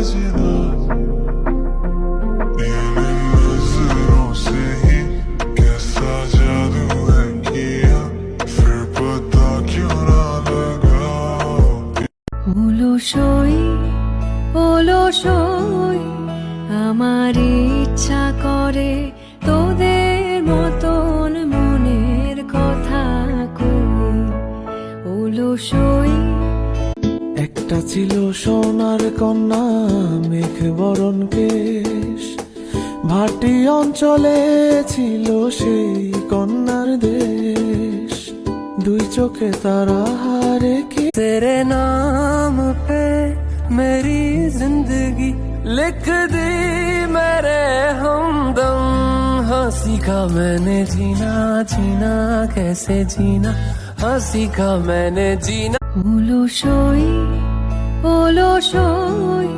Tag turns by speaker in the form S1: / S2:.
S1: सजना तेरी नजरों से ही कैसा जादू है किया फिर पता क्यों ना लगा
S2: অলসই আমার ইচ্ছা করে তোদের মতন মনের কথা কই অলসই।
S3: একটা ছিল সোনার কন্যা মেঘ বরণ কেশ, ভাটি অঞ্চলে ছিল সেই কন্যার দেশ। দুই চোখে তারা হারে কি তেরে নাম पे मेरी जिंदगी लिख दी मेरे हमदम। हाँ सीखा मैंने जीना जीना कैसे जीना, हाँ सीखा मैंने जीना।
S2: অলসই